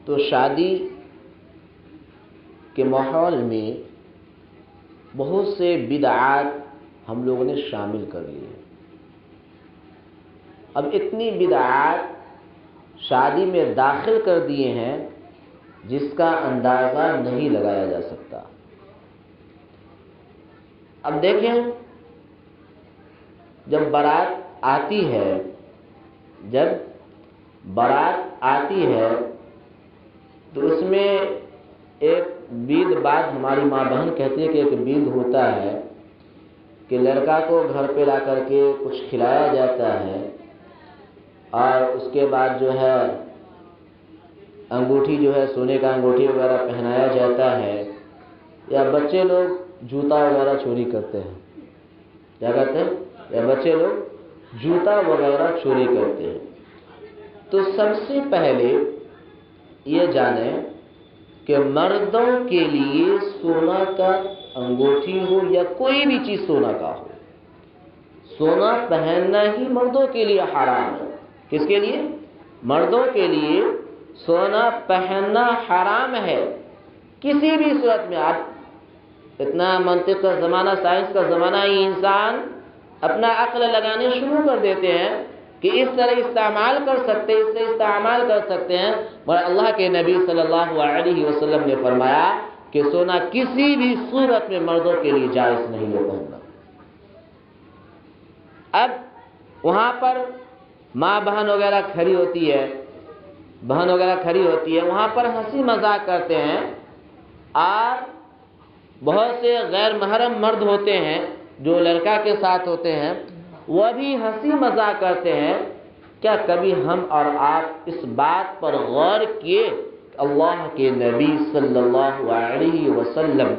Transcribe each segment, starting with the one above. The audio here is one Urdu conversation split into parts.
تو شادی کے ماحول میں بہت سے بدعات ہم لوگوں نے شامل کر لیے. اب اتنی بدعات شادی میں داخل کر دیے ہیں جس کا اندازہ نہیں لگایا جا سکتا. اب دیکھیں، جب بارات آتی ہے تو اس میں ایک بید بعد ہماری ماں بہن کہتی ہے کہ ایک بید ہوتا ہے کہ لڑکا کو گھر پہ لا کر کے کچھ کھلایا جاتا ہے اور اس کے بعد جو ہے انگوٹھی جو ہے سونے کا انگوٹھی وغیرہ پہنایا جاتا ہے، یا بچے لوگ جوتا وغیرہ چوری کرتے ہیں. کیا کرتے ہیں؟ یا بچے لوگ جوتا وغیرہ چوری کرتے ہیں. تو سب سے پہلے یہ جانیں کہ مردوں کے لیے سونا کا انگوٹھی ہو یا کوئی بھی چیز سونا کا ہو، سونا پہننا ہی مردوں کے لیے حرام ہے. کس کے لیے؟ مردوں کے لیے سونا پہننا حرام ہے کسی بھی صورت میں. آپ اتنا منطق کا زمانہ، سائنس کا زمانہ ہی، انسان اپنا عقل لگانے شروع کر دیتے ہیں کہ اس طرح استعمال کر سکتے ہیں. اور اللہ کے نبی صلی اللہ علیہ وسلم نے فرمایا کہ سونا کسی بھی صورت میں مردوں کے لیے جائز نہیں ہے پہننا. اب وہاں پر ماں بہن وغیرہ کھڑی ہوتی ہے، وہاں پر ہنسی مذاق کرتے ہیں، اور بہت سے غیر محرم مرد ہوتے ہیں جو لڑکا کے ساتھ ہوتے ہیں، وہ بھی ہنسی مذاق کرتے ہیں. کیا کبھی ہم اور آپ اس بات پر غور کیے اللہ کے نبی صلی اللہ علیہ وسلم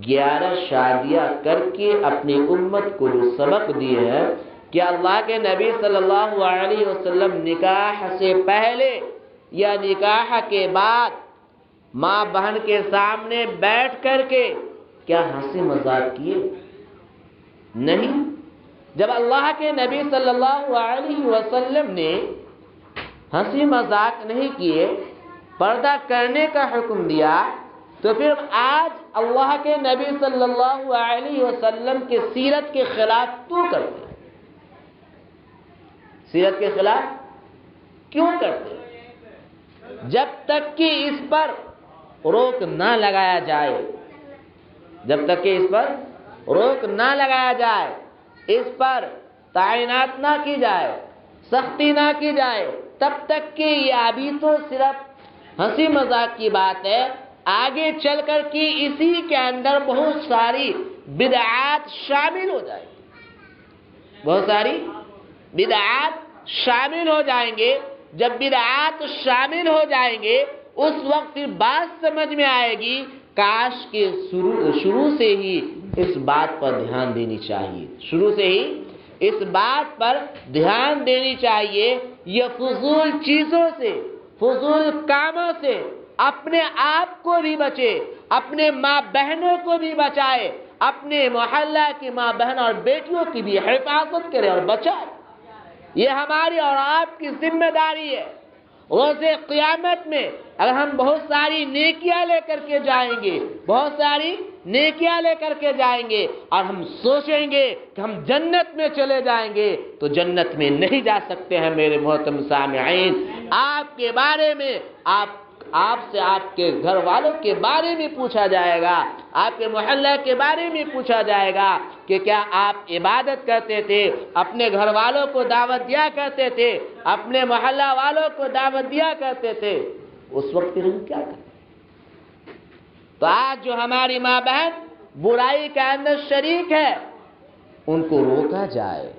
11 شادیاں کر کے اپنی امت کو جو سبق دیے ہیں، کیا اللہ کے نبی صلی اللہ علیہ وسلم نکاح سے پہلے یا نکاح کے بعد ماں بہن کے سامنے بیٹھ کر کے کیا ہنسی مذاق کیے؟ نہیں. جب اللہ کے نبی صلی اللہ علیہ وسلم نے ہنسی مذاق نہیں کیے، پردہ کرنے کا حکم دیا، تو پھر آج اللہ کے نبی صلی اللہ علیہ وسلم کے سیرت کے خلاف کیوں کرتے ہیں؟ سیرت کے خلاف کیوں کرتے ہیں؟ جب تک کہ اس پر روک نہ لگایا جائے، اس پر تعینات نہ کی جائے، سختی نہ کی جائے، تب تک کہ یہ ابھی تو صرف ہنسی مذاق کی بات ہے. آگے چل کر کے اسی کے اندر بہت ساری بدعات شامل ہو جائیں گے. جب بدعات شامل ہو جائیں گے اس وقت پھر بات سمجھ میں آئے گی، کاش کے شروع سے ہی اس بات پر دھیان دینی چاہیے. یہ فضول چیزوں سے، فضول کاموں سے اپنے آپ کو بھی بچے، اپنے ماں بہنوں کو بھی بچائے، اپنے محلہ کی ماں بہن اور بیٹیوں کی بھی حفاظت کرے اور بچائے. یہ ہماری اور آپ کی ذمہ داری ہے. روز قیامت میں اگر ہم بہت ساری نیکیاں لے کر کے جائیں گے اور ہم سوچیں گے کہ ہم جنت میں چلے جائیں گے، تو جنت میں نہیں جا سکتے ہیں. میرے محترم سامعین، آپ کے بارے میں آپ سے آپ کے گھر والوں کے بارے میں پوچھا جائے گا، آپ کے محلہ کے بارے میں پوچھا جائے گا کہ کیا آپ عبادت کرتے تھے، اپنے گھر والوں کو دعوت دیا کرتے تھے، اپنے محلہ والوں کو دعوت دیا کرتے تھے. اس وقت پھر ہم کیا کریں؟ تو آج جو ہماری ماں بہن برائی کے اندر شریک ہے، ان کو روکا جائے.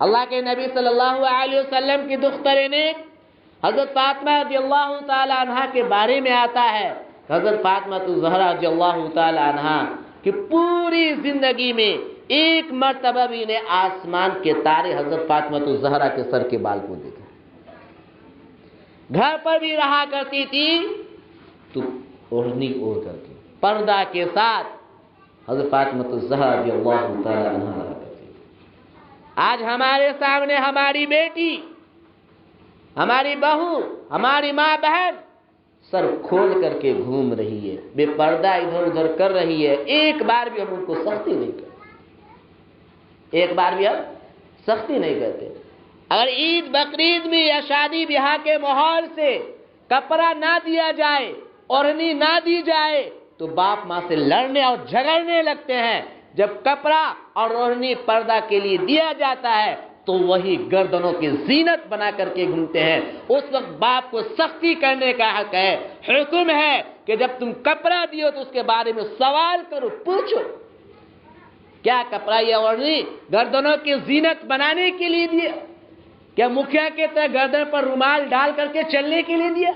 اللہ کے نبی صلی اللہ علیہ وسلم کی دختر نیک حضرت فاطمہ رضی اللہ تعالی عنہا کے بارے میں آتا ہے. حضرت فاطمہ الزہرا رضی اللہ تعالی عنہا کہ پوری زندگی میں ایک مرتبہ بھی نے آسمان کے تارے حضرت فاطمہ الزہرا کے سر کے بال کو دیکھا. گھر پر بھی رہا کرتی تھی تو اوڑھنی اوڑھ کر کے پردہ کے ساتھ حضرت فاطمہ الزہرا رضی اللہ تعالی عنہا رہا کرتی. آج ہمارے سامنے ہماری بیٹی ہماری بہو، ہماری ماں بہن سر کھول کر کے گھوم رہی ہے، بے پردہ ادھر ادھر کر رہی ہے، ایک بار بھی ہم ان کو سختی نہیں کرتے، ایک بار بھی ہم سختی نہیں کرتے۔ اگر عید بقرعید میں یا شادی بیاہ کے ماحول سے کپڑا نہ دیا جائے، اوڑھنی نہ دی جائے، تو باپ ماں سے لڑنے اور جھگڑنے لگتے ہیں۔ جب کپڑا اور اوڑھنی پردہ کے لیے دیا جاتا ہے تو وہی گردنوں کی زینت بنا کر کے گھومتے ہیں، اس وقت باپ کو سختی کرنے کا حق ہے۔ حکم ہے کہ جب تم کپڑا دیو تو اس کے بارے میں سوال کرو، پوچھو کیا کپڑا یا اوڑھنی گردنوں کی زینت بنانے کے لیے دیا؟ کیا مکھیا کے طرح گردن پر رومال ڈال کر کے چلنے کے لیے دیا؟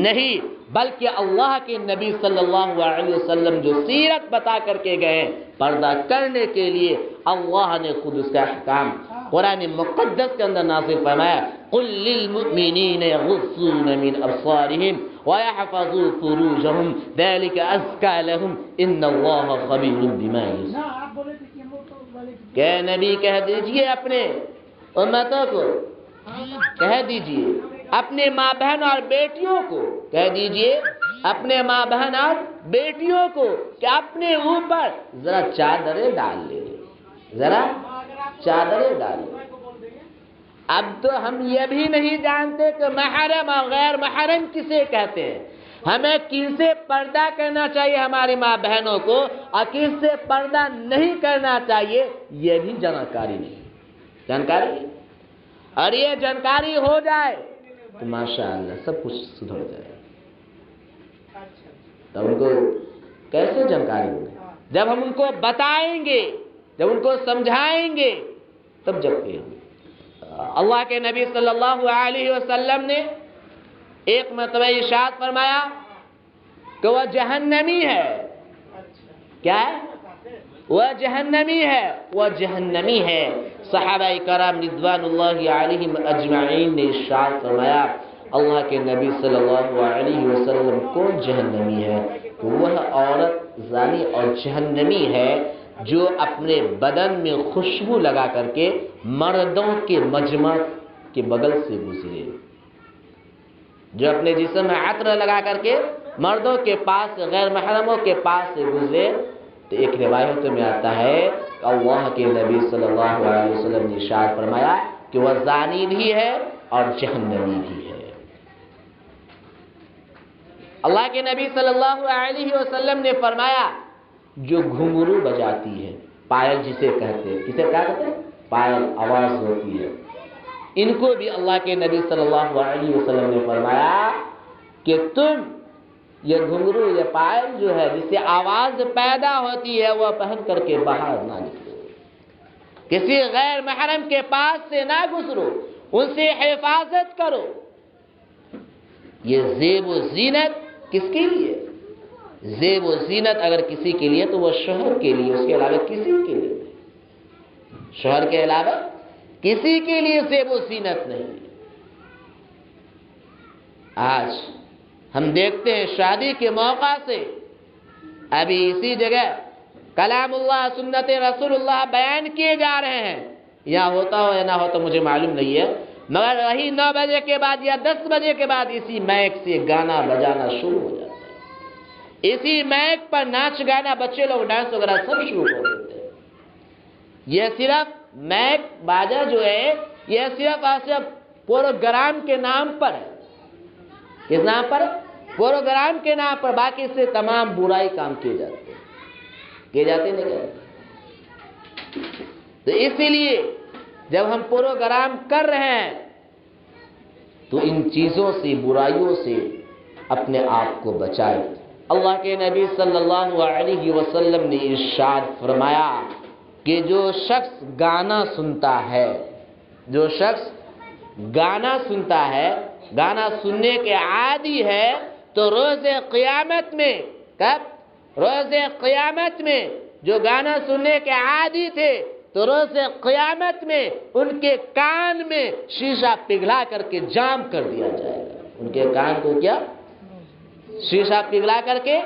نہیں، بلکہ اللہ کے نبی صلی اللہ علیہ وسلم جو سیرت بتا کر کے گئے پردہ کرنے کے لیے، اللہ نے خود اس کا احکام قرآن مقدس کے اندر نازل فرمایا، قل للمؤمنین یغضوا من ابصارهم ويحفظوا فروجهم ذلك ازکى لهم ان اللہ خبیر بما یصنعون۔ کہ نبی کہہ دیجئے اپنے امتوں کو، کہہ دیجئے اپنے ماں بہن اور بیٹیوں کو، کہہ دیجئے اپنے ماں بہن اور بیٹیوں کو کہ اپنے اوپر ذرا چادریں ڈال لے، ذرا چادریں ڈال لے۔ اب تو ہم یہ بھی نہیں جانتے کہ محرم اور غیر محرم کسے کہتے ہیں، ہمیں کن سے پردہ کرنا چاہیے ہماری ماں بہنوں کو اور کس سے پردہ نہیں کرنا چاہیے، یہ بھی جانکاری نہیں، جانکاری۔ اور یہ جانکاری ہو جائے تو ماشاءاللہ سب کچھ سدھر جائے۔ تب ان کو کیسے جانکاری ہوگی؟ جب ہم ان کو بتائیں گے، جب ان کو سمجھائیں گے، تب جب کہ اللہ کے نبی صلی اللہ علیہ وسلم نے ایک مرتبہ ارشاد فرمایا کہ وہ جہنمی ہے۔ کیا ہے؟ وہ جہنمی ہے، وہ جہنمی ہے۔ صحابہ کرام رضوان اللہ علیہم اجمعین نے ارشاد فرمایا، اللہ کے نبی صلی اللہ علیہ وسلم کون جہنمی ہے؟ وہ عورت زانی اور جہنمی ہے جو اپنے بدن میں خوشبو لگا کر کے مردوں کے مجمع کے بغل سے گزرے، جو اپنے جسم میں عطر لگا کر کے مردوں کے پاس، غیر محرموں کے پاس سے گزرے، تو ایک روایت میں آتا ہے کہ اللہ کے نبی صلی اللہ علیہ وسلم نے ارشاد فرمایا کہ وہ زانی بھی ہے اور جہنمی بھی ہے۔ اللہ کے نبی صلی اللہ علیہ وسلم نے فرمایا جو گھنگرو بجاتی ہے، پائل جسے کہتے ہیں، کسے کیا کہتے ہیں؟ پائل، آواز ہوتی ہے، ان کو بھی اللہ کے نبی صلی اللہ علیہ وسلم نے فرمایا کہ تم یہ گھنگرو، یہ پائل جو ہے جس سے آواز پیدا ہوتی ہے، وہ پہن کر کے باہر نہ نکلو، کسی غیر محرم کے پاس سے نہ گزرو، ان سے حفاظت کرو۔ یہ زیب و زینت کس کے لیے؟ زیب و زینت اگر کسی کے لیے تو وہ شوہر کے لیے، اس کے علاوہ کسی کے لیے نہیں، شوہر کے علاوہ کسی کے لیے زیب و زینت نہیں۔ آج ہم دیکھتے ہیں شادی کے موقع سے ابھی اسی جگہ کلام اللہ، سنت رسول اللہ بیان کیے جا رہے ہیں، یا ہوتا ہو یا نہ ہوتا مجھے معلوم نہیں ہے، مگر وہی 9 بجے کے بعد یا 10 بجے کے بعد اسی مائک سے گانا بجانا شروع ہو جاتا ہے، اسی مائک پر ناچ گانا، بچے لوگ ڈانس وغیرہ سب شروع کر دیتے ہیں۔ یہ صرف مائک باجا جو ہے یہ صرف اور صرف پروگرام کے نام پر ہے۔ کس نام پر؟ پروگرام کے نام پر، باقی سے تمام برائی کام کیے جاتے ہیں، کیے جاتے نہیں کیا؟ تو اسی لیے جب ہم پروگرام کر رہے ہیں تو ان چیزوں سے، برائیوں سے اپنے آپ کو بچائیں۔ اللہ کے نبی صلی اللہ علیہ وسلم نے ارشاد فرمایا کہ جو شخص گانا سنتا ہے، جو شخص گانا سنتا ہے، گانا سننے کے عادی ہے، تو روز قیامت میں، کب؟ روز قیامت میں جو گانا سننے کے عادی تھے تو روز قیامت میں ان کے کان میں شیشہ پگھلا کر کے جام کر دیا جائے گا۔ ان کے کان کو کیا؟ شیشہ پگھلا کر کے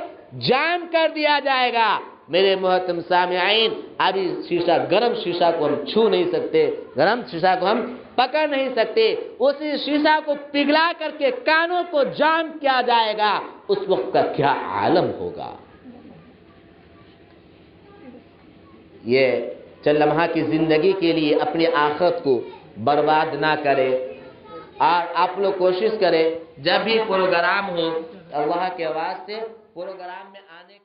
جام کر دیا جائے گا۔ میرے محترم سامعین، ابھی شیشہ، گرم شیشہ کو ہم چھو نہیں سکتے، گرم شیشہ کو ہم پکڑ نہیں سکتے، اسی شیشہ کو پگھلا کر کے کانوں کو جام کیا جائے گا، اس وقت کا کیا عالم ہوگا۔ یہ چند لمحہ کی زندگی کے لیے اپنی آخرت کو برباد نہ کرے، اور آپ لوگ کوشش کریں جب بھی پروگرام ہو اللہ کے واسطے پروگرام میں آنے